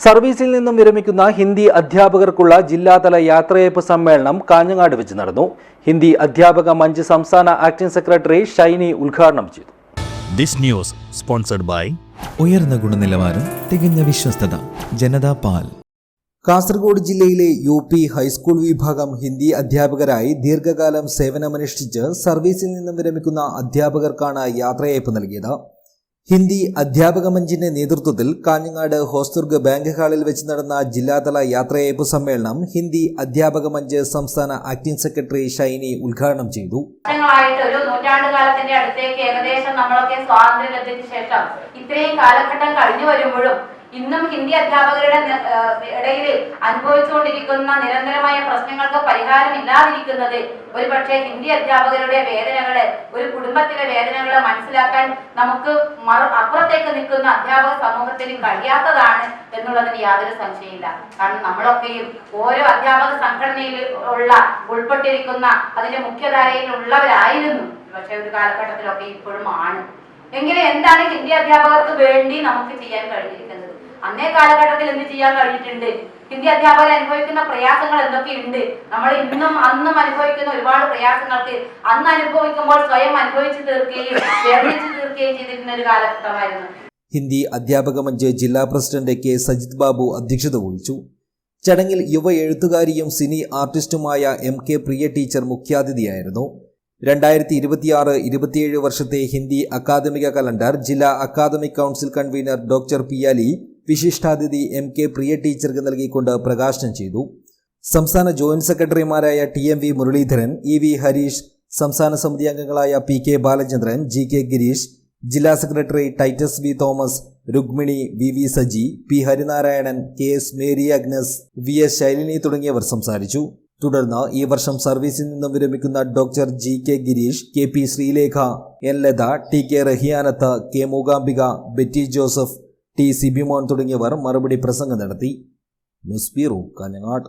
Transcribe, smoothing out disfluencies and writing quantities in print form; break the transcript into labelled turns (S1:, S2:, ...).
S1: സർവീസിൽ നിന്നും വിരമിക്കുന്ന ഹിന്ദി അധ്യാപകർക്കുള്ള ജില്ലാതല യാത്രയയപ്പ് സമ്മേളനം കാഞ്ഞങ്ങാട് വെച്ച് നടന്നു. ഹിന്ദി അധ്യാപക മഞ്ച് സംസ്ഥാന ആക്ടിംഗ് സെക്രട്ടറി ഷൈനി ഉദ്ഘാടനം ചെയ്തു.
S2: ദിസ് ന്യൂസ് സ്പോൺസർഡ് ബൈ
S3: ഉയർന്ന ഗുണനിലവാരം, തികഞ്ഞ വിശ്വസ്തത, ജനതാ പാൽ.
S4: കാസർഗോഡ് ജില്ലയിലെ UP ഹൈസ്കൂൾ വിഭാഗം ഹിന്ദി അധ്യാപകരായി ദീർഘകാലം സേവനമനുഷ്ഠിച്ച് സർവീസിൽ നിന്നും വിരമിക്കുന്ന അധ്യാപകർക്കാണ് യാത്രയയപ്പ് നൽകിയത്. ഹിന്ദി അധ്യാപക മഞ്ചിന്റെ നേതൃത്വത്തിൽ കാഞ്ഞങ്ങാട് ഹോസ്ദുർഗ് ബാങ്ക് ഹാളിൽ വെച്ച് നടന്ന ജില്ലാതല യാത്രയയപ്പ് സമ്മേളനം ഹിന്ദി അധ്യാപക മഞ്ച് സംസ്ഥാന ആക്ടിംഗ് സെക്രട്ടറി ഷൈനി ഉദ്ഘാടനം ചെയ്തു.
S5: ഒരു നൂറ്റാണ്ടുകാലത്തിന്റെ അടുത്തേക്ക് ഏകദേശം നമ്മളൊക്കെ സ്വാതന്ത്ര്യം ലഭിച്ച ശേഷം ഇത്രയും കാലഘട്ടം കഴിഞ്ഞു വരുമ്പോഴും ഇന്നും ഹിന്ദി അധ്യാപകരുടെ ഇടയിൽ അനുഭവിച്ചുകൊണ്ടിരിക്കുന്ന നിരന്തരമായ പ്രശ്നങ്ങൾക്ക് പരിഹാരമില്ലാതിരിക്കുന്നത് ഒരുപക്ഷെ ഹിന്ദി അധ്യാപകരുടെ വേദനകളെ, ഒരു കുടുംബത്തിലെ വേദനകളെ മനസ്സിലാക്കാൻ നമുക്ക് അപ്പുറത്തേക്ക് നിൽക്കുന്ന അധ്യാപക സമൂഹത്തിന് കഴിയാത്തതാണ് എന്നുള്ളതിന് യാതൊരു സംശയമില്ല. കാരണം നമ്മളൊക്കെയും ഓരോ അധ്യാപക സംഘടനയിൽ ഉൾപ്പെട്ടിരിക്കുന്ന അതിന്റെ മുഖ്യധാരയിൽ ഉള്ളവരായിരുന്നു. പക്ഷെ ഒരു കാലഘട്ടത്തിലൊക്കെ ഇപ്പോഴും ആണ്. എങ്കിലും എന്താണ് ഹിന്ദി അധ്യാപകർക്ക് വേണ്ടി നമുക്ക് ചെയ്യാൻ കഴിഞ്ഞിരിക്കുന്നത്? അന്നേ കാലഘട്ടത്തിൽ എന്ത് ചെയ്യാൻ കഴിഞ്ഞിട്ടുണ്ട്? ഹിന്ദി അധ്യാപകർ അനുഭവിക്കുന്ന പ്രയാസങ്ങൾ എന്തൊക്കെയുണ്ട്? നമ്മൾ അന്നും അനുഭവിക്കുന്ന ഒരുപാട് പ്രയാസങ്ങൾക്ക് അന്ന് അനുഭവിക്കുമ്പോൾ സ്വയം അനുഭവിച്ചു തീർക്കുകയും വേദനിച്ചു തീർക്കുകയും ചെയ്തിരുന്ന ഒരു കാലഘട്ടമായിരുന്നു.
S4: ഹിന്ദി അധ്യാപക മഞ്ച് ജില്ലാ പ്രസിഡന്റ് K. സജിത് ബാബു അധ്യക്ഷത വഹിച്ചു. ചടങ്ങിൽ യുവ എഴുത്തുകാരിയും സിനി ആർട്ടിസ്റ്റുമായ MK പ്രിയ ടീച്ചർ മുഖ്യാതിഥിയായിരുന്നു. 2026-27 വർഷത്തെ ഹിന്ദി അക്കാദമിക കലണ്ടർ ജില്ലാ academic council convener doctor Piyali വിശിഷ്ടാതിഥി MK പ്രിയ ടീച്ചർക്ക് നൽകിക്കൊണ്ട് പ്രകാശനം ചെയ്തു. സംസ്ഥാന ജോയിന്റ് സെക്രട്ടറിമാരായ TMV മുരളീധരൻ, EV ഹരീഷ്, സംസ്ഥാന സമിതി അംഗങ്ങളായ PK ബാലചന്ദ്രൻ, GK ഗിരീഷ്, ജില്ലാ secretary Titus V. Thomas, Rukmini, VV Saji, P. Harinarayanan, KS Mary അഗ്നസ്, VS ശൈലിനി തുടങ്ങിയവർ സംസാരിച്ചു. തുടർന്ന് ഈ വർഷം സർവീസിൽ നിന്നും വിരമിക്കുന്ന doctor GK Girish, KP Sreelekha, N. Latha, TK Rahiyanath, K. Mookambika, Betty Joseph, T. Sibimon തുടങ്ങിയവർ മറുപടി പ്രസംഗം നടത്തി. News bureau, Kanhangad.